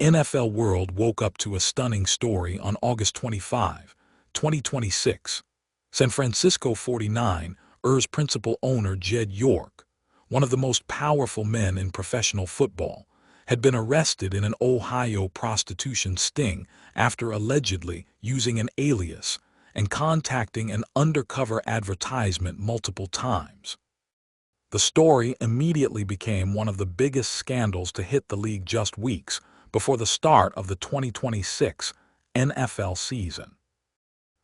The NFL world woke up to a stunning story on August 25, 2026. San Francisco 49ers principal owner Jed York, one of the most powerful men in professional football, had been arrested in an Ohio prostitution sting after allegedly using an alias and contacting an undercover advertisement multiple times. The story immediately became one of the biggest scandals to hit the league just weeks before the start of the 2026 NFL season.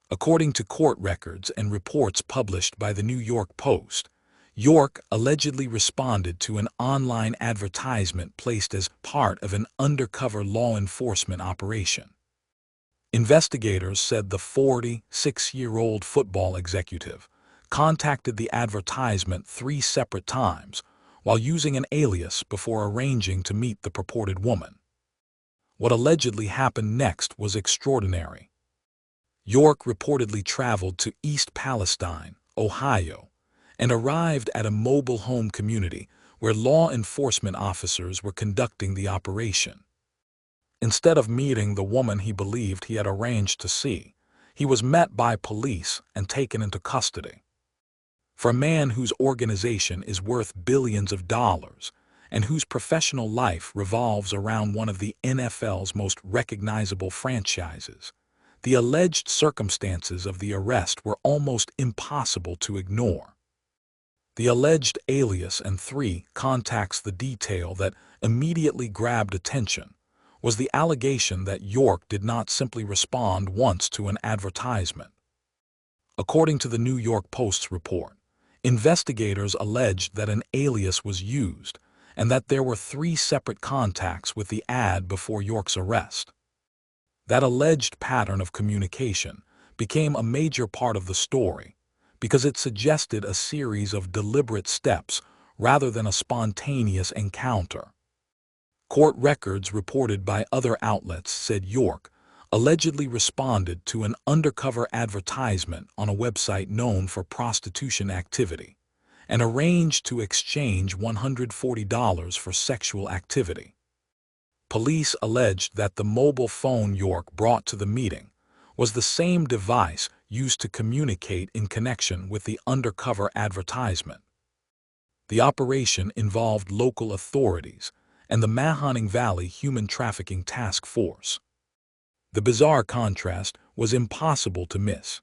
According to court records and reports published by the New York Post, York allegedly responded to an online advertisement placed as part of an undercover law enforcement operation. Investigators said the 46-year-old football executive contacted the advertisement 3 separate times while using an alias before arranging to meet the purported woman. What allegedly happened next was extraordinary. York reportedly traveled to East Palestine, Ohio, and arrived at a mobile home community where law enforcement officers were conducting the operation. Instead of meeting the woman he believed he had arranged to see, he was met by police and taken into custody. For a man whose organization is worth billions of dollars and whose professional life revolves around one of the NFL's most recognizable franchises, the alleged circumstances of the arrest were almost impossible to ignore. The alleged alias and 3 contacts. The detail that immediately grabbed attention was the allegation that York did not simply respond once to an advertisement. According to the New York Post's report, investigators alleged that an alias was used and that there were 3 separate contacts with the ad before York's arrest. That alleged pattern of communication became a major part of the story because it suggested a series of deliberate steps rather than a spontaneous encounter. Court records reported by other outlets said York allegedly responded to an undercover advertisement on a website known for prostitution activity and arranged to exchange $140 for sexual activity. Police alleged that the mobile phone York brought to the meeting was the same device used to communicate in connection with the undercover advertisement. The operation involved local authorities and the Mahoning Valley Human Trafficking Task Force. The bizarre contrast was impossible to miss.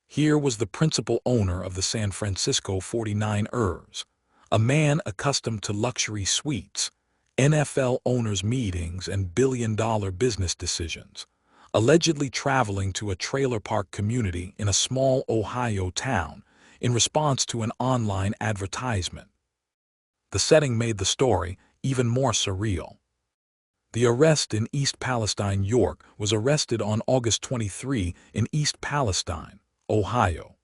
Here was the principal owner of the San Francisco 49ers, a man accustomed to luxury suites, NFL owners' meetings, and billion-dollar business decisions, allegedly traveling to a trailer park community in a small Ohio town in response to an online advertisement. The setting made the story even more surreal. The arrest in East Palestine. York was arrested on August 23 in East Palestine, Ohio.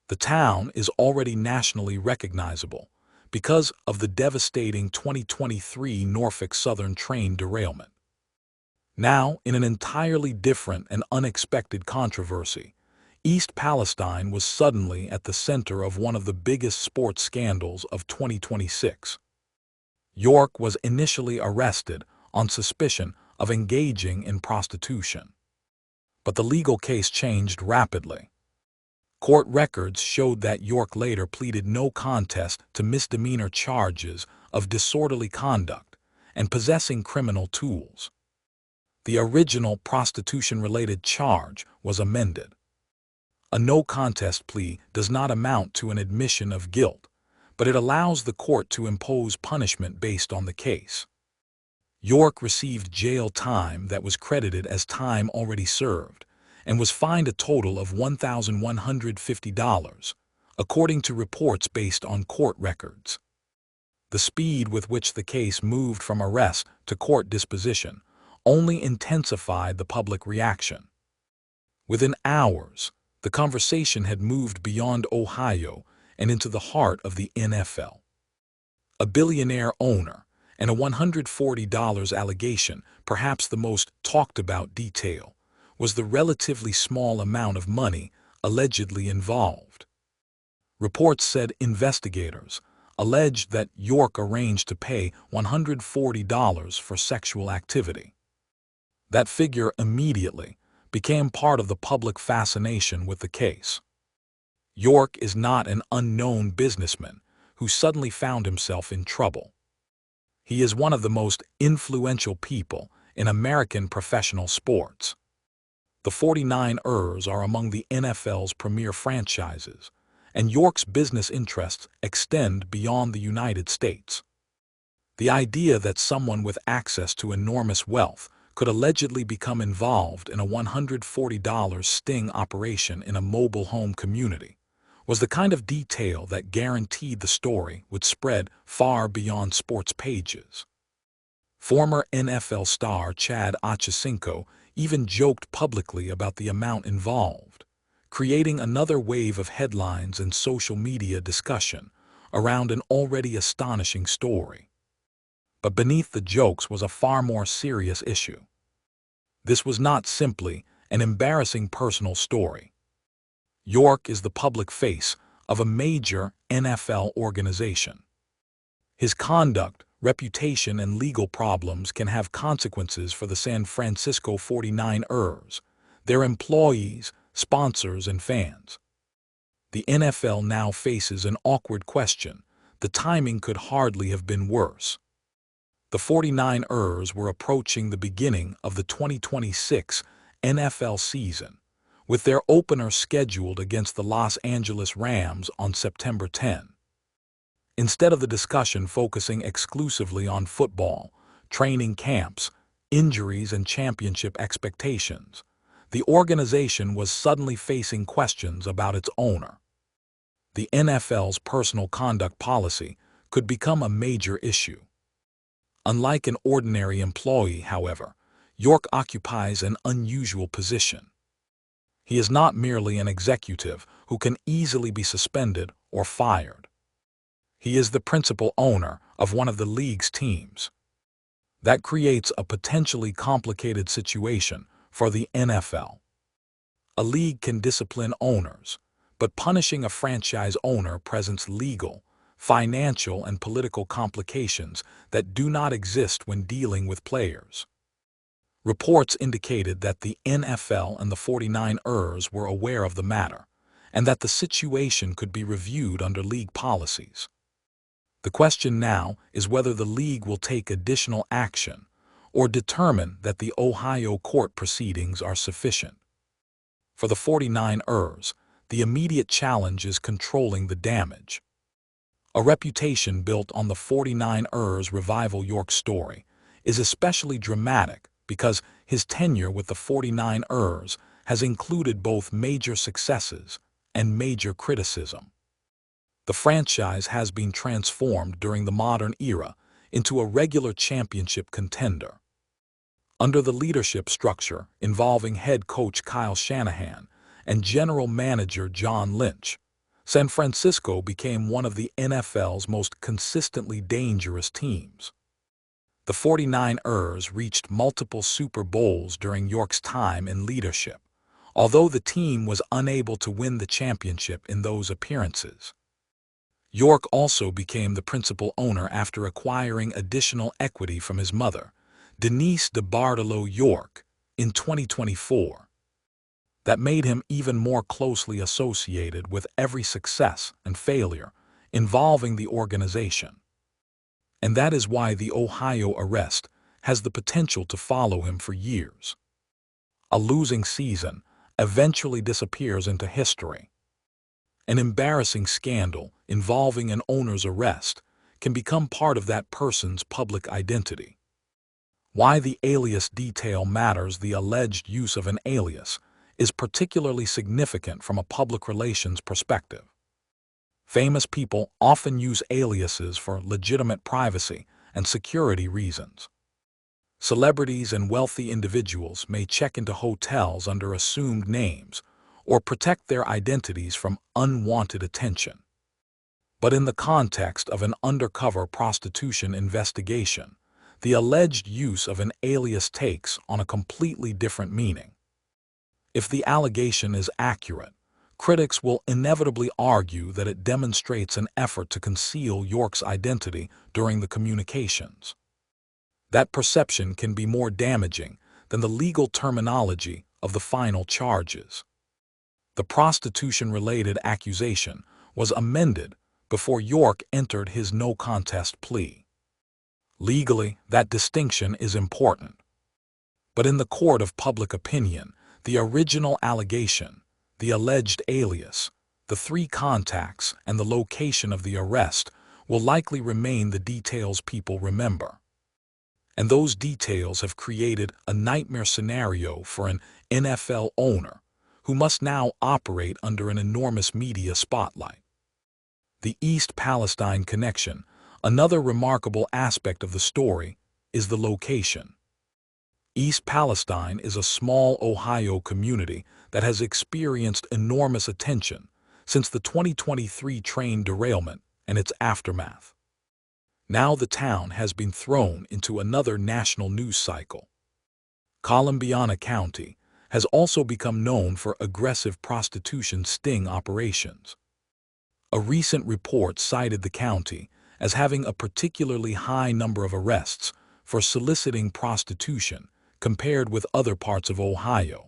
The town is already nationally recognizable because of the devastating 2023 Norfolk Southern train derailment. Now, in an entirely different and unexpected controversy, East Palestine was suddenly at the center of one of the biggest sports scandals of 2026. York was initially arrested on suspicion of engaging in prostitution. But the legal case changed rapidly. Court records showed that York later pleaded no contest to misdemeanor charges of disorderly conduct and possessing criminal tools. The original prostitution-related charge was amended. A no-contest plea does not amount to an admission of guilt, but it allows the court to impose punishment based on the case. York received jail time that was credited as time already served and was fined a total of $1,150, according to reports based on court records. The speed with which the case moved from arrest to court disposition only intensified the public reaction. Within hours, the conversation had moved beyond Ohio and into the heart of the NFL. A billionaire owner and a $140 allegation, perhaps the most talked-about detail, was the relatively small amount of money allegedly involved. Reports said investigators alleged that York arranged to pay $140 for sexual activity. That figure immediately became part of the public fascination with the case. York is not an unknown businessman who suddenly found himself in trouble. He is one of the most influential people in American professional sports. The 49ers are among the NFL's premier franchises, and York's business interests extend beyond the United States. The idea that someone with access to enormous wealth could allegedly become involved in a $140 sting operation in a mobile home community was the kind of detail that guaranteed the story would spread far beyond sports pages. Former NFL star Chad Ochocinco even joked publicly about the amount involved, creating another wave of headlines and social media discussion around an already astonishing story. But beneath the jokes was a far more serious issue. This was not simply an embarrassing personal story. York is the public face of a major NFL organization. His conduct, reputation, and legal problems can have consequences for the San Francisco 49ers, their employees, sponsors, and fans. The NFL now faces an awkward question. The timing could hardly have been worse. The 49ers were approaching the beginning of the 2026 NFL season, with their opener scheduled against the Los Angeles Rams on September 10. Instead of the discussion focusing exclusively on football, training camps, injuries, and championship expectations, the organization was suddenly facing questions about its owner. The NFL's personal conduct policy could become a major issue. Unlike an ordinary employee, however, York occupies an unusual position. He is not merely an executive who can easily be suspended or fired. He is the principal owner of one of the league's teams. That creates a potentially complicated situation for the NFL. A league can discipline owners, but punishing a franchise owner presents legal, financial, and political complications that do not exist when dealing with players. Reports indicated that the NFL and the 49ers were aware of the matter, and that the situation could be reviewed under league policies. The question now is whether the league will take additional action or determine that the Ohio court proceedings are sufficient. For the 49ers, the immediate challenge is controlling the damage. A reputation built on the 49ers' revival York story is especially dramatic because his tenure with the 49ers has included both major successes and major criticism. The franchise has been transformed during the modern era into a regular championship contender. Under the leadership structure involving head coach Kyle Shanahan and general manager John Lynch, San Francisco became one of the NFL's most consistently dangerous teams. The 49ers reached multiple Super Bowls during York's time in leadership, although the team was unable to win the championship in those appearances. York also became the principal owner after acquiring additional equity from his mother, Denise DeBartolo York, in 2024. That made him even more closely associated with every success and failure involving the organization. And that is why the Ohio arrest has the potential to follow him for years. A losing season eventually disappears into history. An embarrassing scandal involving an owner's arrest can become part of that person's public identity. Why the alias detail matters. The alleged use of an alias is particularly significant from a public relations perspective. Famous people often use aliases for legitimate privacy and security reasons. Celebrities and wealthy individuals may check into hotels under assumed names or protect their identities from unwanted attention. But in the context of an undercover prostitution investigation, the alleged use of an alias takes on a completely different meaning. If the allegation is accurate, critics will inevitably argue that it demonstrates an effort to conceal York's identity during the communications. That perception can be more damaging than the legal terminology of the final charges. The prostitution-related accusation was amended before York entered his no-contest plea. Legally, that distinction is important. But in the court of public opinion, the original allegation, the alleged alias, the 3 contacts, and the location of the arrest will likely remain the details people remember. And those details have created a nightmare scenario for an NFL owner who must now operate under an enormous media spotlight. The East Palestine connection, another remarkable aspect of the story, is the location. East Palestine is a small Ohio community that has experienced enormous attention since the 2023 train derailment and its aftermath. Now the town has been thrown into another national news cycle. Columbiana County has also become known for aggressive prostitution sting operations. A recent report cited the county as having a particularly high number of arrests for soliciting prostitution compared with other parts of Ohio.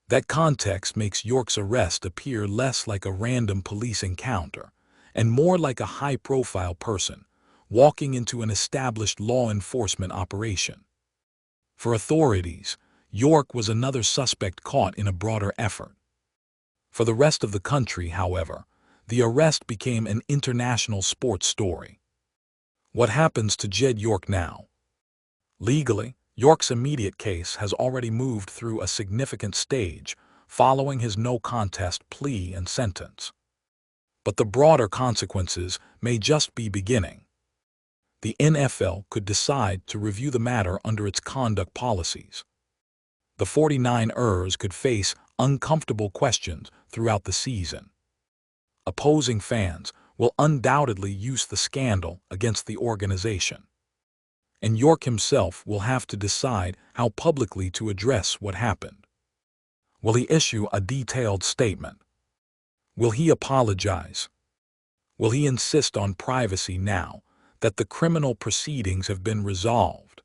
That context makes York's arrest appear less like a random police encounter and more like a high-profile person walking into an established law enforcement operation. For authorities, York was another suspect caught in a broader effort. For the rest of the country, however, the arrest became an international sports story. What happens to Jed York now? Legally, York's immediate case has already moved through a significant stage following his no-contest plea and sentence. But the broader consequences may just be beginning. The NFL could decide to review the matter under its conduct policies. The 49ers could face uncomfortable questions throughout the season. Opposing fans will undoubtedly use the scandal against the organization. And York himself will have to decide how publicly to address what happened. Will he issue a detailed statement? Will he apologize? Will he insist on privacy now that the criminal proceedings have been resolved?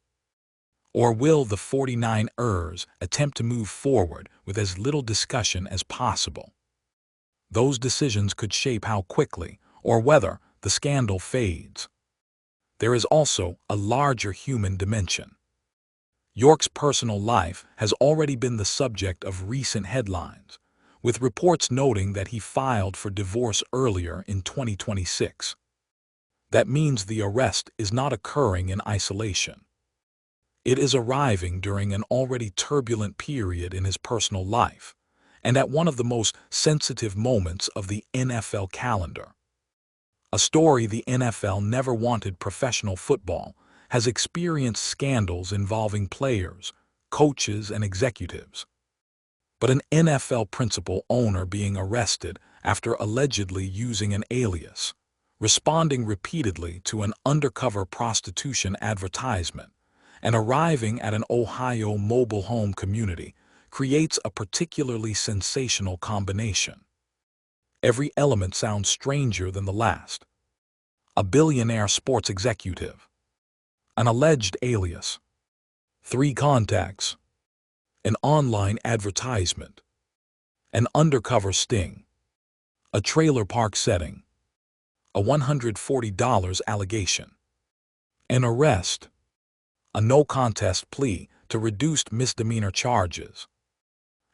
Or will the 49ers attempt to move forward with as little discussion as possible? Those decisions could shape how quickly or whether the scandal fades. There is also a larger human dimension. York's personal life has already been the subject of recent headlines, with reports noting that he filed for divorce earlier in 2026. That means the arrest is not occurring in isolation. It is arriving during an already turbulent period in his personal life, and at one of the most sensitive moments of the NFL calendar. A story the NFL never wanted professional football has experienced scandals involving players, coaches, and executives. But an NFL principal owner being arrested after allegedly using an alias, responding repeatedly to an undercover prostitution advertisement, and arriving at an Ohio mobile home community creates a particularly sensational combination. Every element sounds stranger than the last. A billionaire sports executive, an alleged alias, 3 contacts, an online advertisement, an undercover sting, a trailer park setting, a $140 allegation, an arrest, a no-contest plea to reduced misdemeanor charges,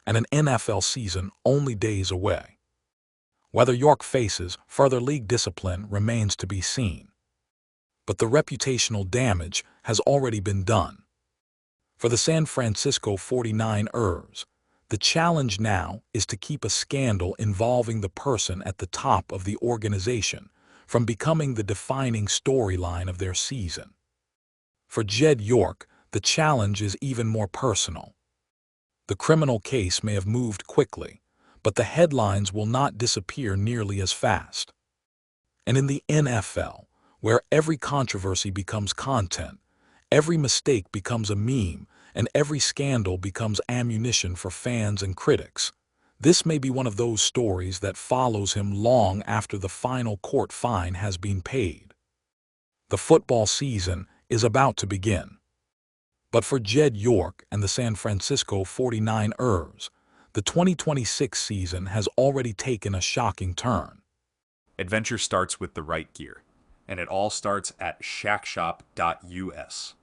and an NFL season only days away. Whether York faces further league discipline remains to be seen. But the reputational damage has already been done. For the San Francisco 49ers, the challenge now is to keep a scandal involving the person at the top of the organization from becoming the defining storyline of their season. For Jed York, the challenge is even more personal. The criminal case may have moved quickly, but the headlines will not disappear nearly as fast. And in the NFL, where every controversy becomes content, every mistake becomes a meme, and every scandal becomes ammunition for fans and critics, This may be one of those stories that follows him long after the final court fine has been paid. The football season is about to begin. But for Jed York and the San Francisco 49ers, the 2026 season has already taken a shocking turn. Adventure starts with the right gear, and it all starts at shackshop.us.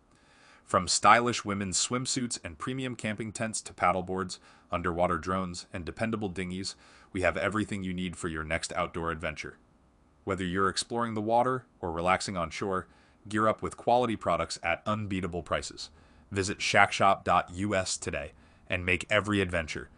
From stylish women's swimsuits and premium camping tents to paddleboards, underwater drones, and dependable dinghies, we have everything you need for your next outdoor adventure. Whether you're exploring the water or relaxing on shore, gear up with quality products at unbeatable prices. Visit shackshop.us today and make every adventure